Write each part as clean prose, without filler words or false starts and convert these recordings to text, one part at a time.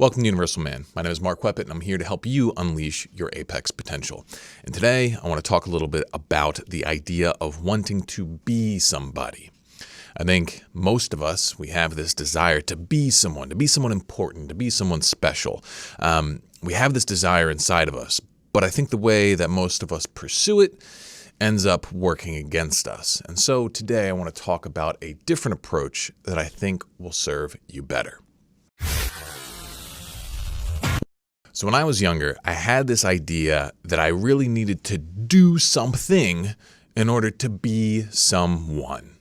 Welcome to Universal Man. My name is Mark Weppett, and I'm here to help you unleash your apex potential. And today, I want to talk a little bit about the idea of wanting to be somebody. I think most of us, we have this desire to be someone important, to be someone special. We have this desire inside of us, but I think the way that most of us pursue it ends up working against us. And so today, I want to talk about a different approach that I think will serve you better. So when I was younger, I had this idea that I really needed to do something in order to be someone.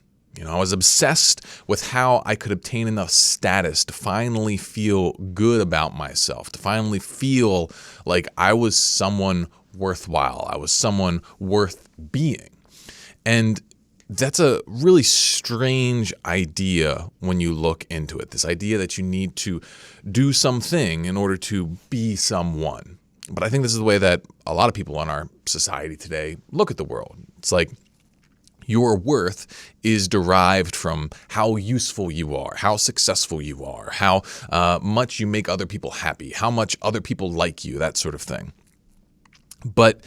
I was obsessed with how I could obtain enough status to finally feel good about myself, to finally feel like I was someone worthwhile, I was someone worth being. And that's a really strange idea when you look into it, this idea that you need to do something in order to be someone. But I think this is the way that a lot of people in our society today look at the world. It's like your worth is derived from how useful you are, how successful you are, how much you make other people happy, how much other people like you, that sort of thing. But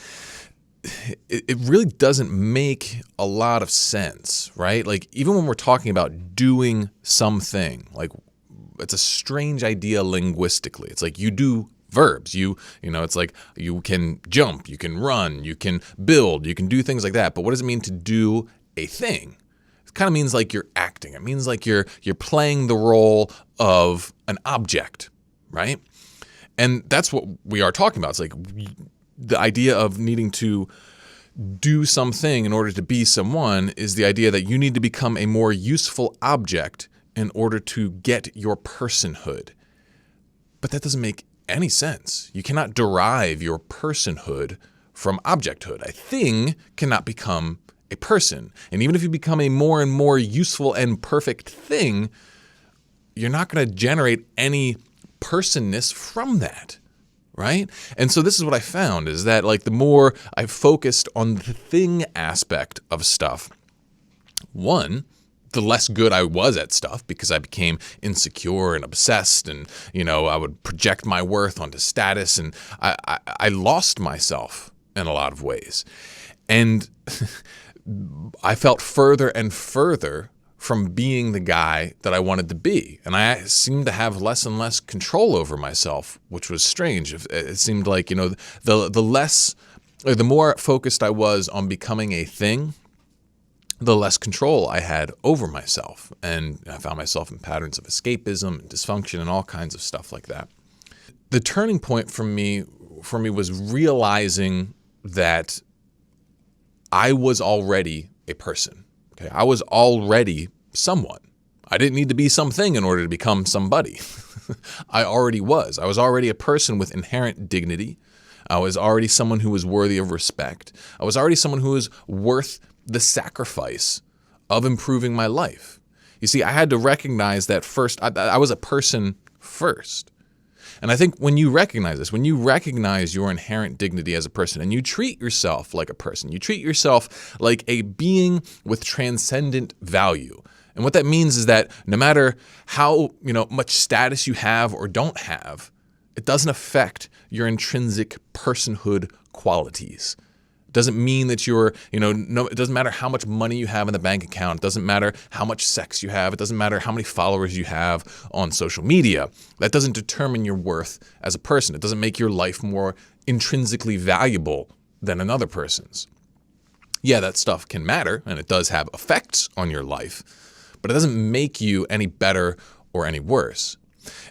it really doesn't make a lot of sense, right? Like, even when we're talking about doing something, like, it's a strange idea linguistically. It's like you do verbs. It's like you can jump, you can run, you can build, you can do things like that. But what does it mean to do a thing? It kind of means like you're acting. It means like you're playing the role of an object, right? And that's what we are talking about. It's like the idea of needing to do something in order to be someone is the idea that you need to become a more useful object in order to get your personhood. But that doesn't make any sense. You cannot derive your personhood from objecthood. A thing cannot become a person. And even if you become a more and more useful and perfect thing, you're not going to generate any personness from that. Right? And so this is what I found is that, like, the more I focused on the thing aspect of stuff, one, the less good I was at stuff because I became insecure and obsessed, and, I would project my worth onto status, and I lost myself in a lot of ways. And I felt further and further from being the guy that I wanted to be. And I seemed to have less and less control over myself, which was strange. It seemed like, the more focused I was on becoming a thing, the less control I had over myself. And I found myself in patterns of escapism and dysfunction and all kinds of stuff like that. The turning point for me was realizing that I was already a person. Okay, I was already someone. I didn't need to be something in order to become somebody. I already was. I was already a person with inherent dignity. I was already someone who was worthy of respect. I was already someone who was worth the sacrifice of improving my life. You see, I had to recognize that first. I was a person first. And I think when you recognize this, when you recognize your inherent dignity as a person and you treat yourself like a person, you treat yourself like a being with transcendent value. And what that means is that no matter how, much status you have or don't have, it doesn't affect your intrinsic personhood qualities. It doesn't mean that it doesn't matter how much money you have in the bank account. It doesn't matter how much sex you have. It doesn't matter how many followers you have on social media. That doesn't determine your worth as a person. It doesn't make your life more intrinsically valuable than another person's. Yeah, that stuff can matter, and it does have effects on your life, but it doesn't make you any better or any worse.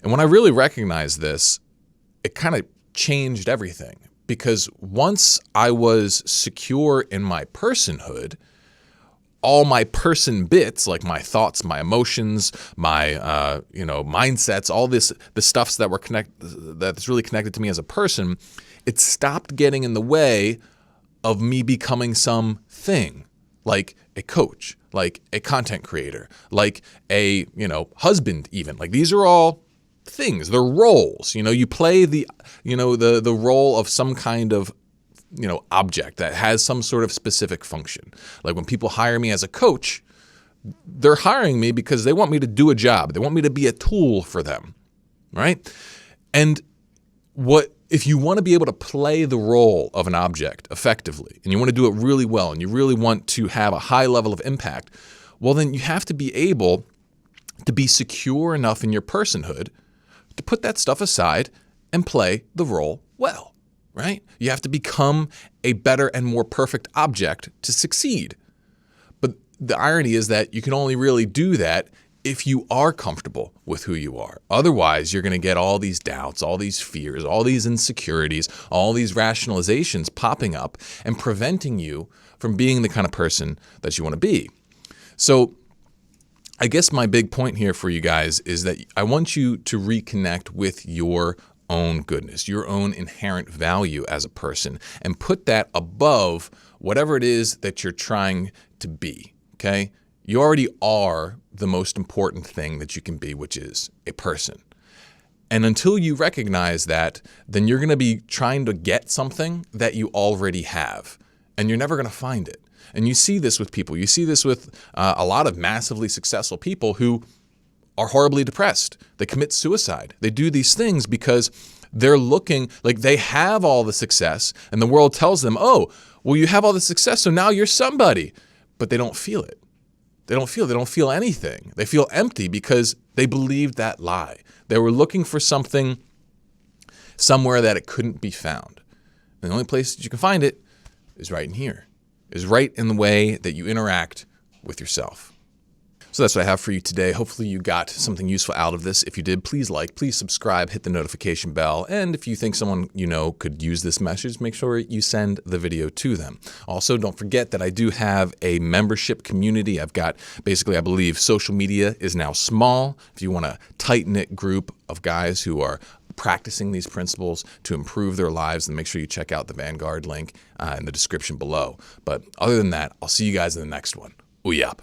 And when I really recognized this, it kind of changed everything. Because once I was secure in my personhood, all my person bits, like my thoughts, my emotions, my mindsets, all the stuffs that's really connected to me as a person, it stopped getting in the way of me becoming something, like a coach, like a content creator, like a husband even. Like, these are all things, they're roles. You play the role of some kind of object that has some sort of specific function. Like, when people hire me as a coach, they're hiring me because they want me to do a job. They want me to be a tool for them, right? And if you want to be able to play the role of an object effectively, and you want to do it really well, and you really want to have a high level of impact, well, then you have to be able to be secure enough in your personhood to put that stuff aside and play the role well, right? You have to become a better and more perfect object to succeed. But the irony is that you can only really do that if you are comfortable with who you are. Otherwise, you're going to get all these doubts, all these fears, all these insecurities, all these rationalizations popping up and preventing you from being the kind of person that you want to be. So I guess my big point here for you guys is that I want you to reconnect with your own goodness, your own inherent value as a person, and put that above whatever it is that you're trying to be, okay? You already are the most important thing that you can be, which is a person. And until you recognize that, then you're going to be trying to get something that you already have, and you're never going to find it. And you see this with people. You see this with a lot of massively successful people who are horribly depressed. They commit suicide. They do these things because they're looking like they have all the success, and the world tells them, oh, well, you have all the success, so now you're somebody. But they don't feel it. They don't feel anything. They feel empty because they believed that lie. They were looking for something somewhere that it couldn't be found. And the only place that you can find it is right in here, is right in the way that you interact with yourself. So that's what I have for you today. Hopefully you got something useful out of this. If you did, please subscribe, hit the notification bell. And if you think someone you know could use this message, make sure you send the video to them. Also, don't forget that I do have a membership community. I've got basically, I believe social media is now small. If you want a tight-knit group of guys who are practicing these principles to improve their lives, then make sure you check out the Vanguard link in the description below. But other than that, I'll see you guys in the next one. Ooh, yep.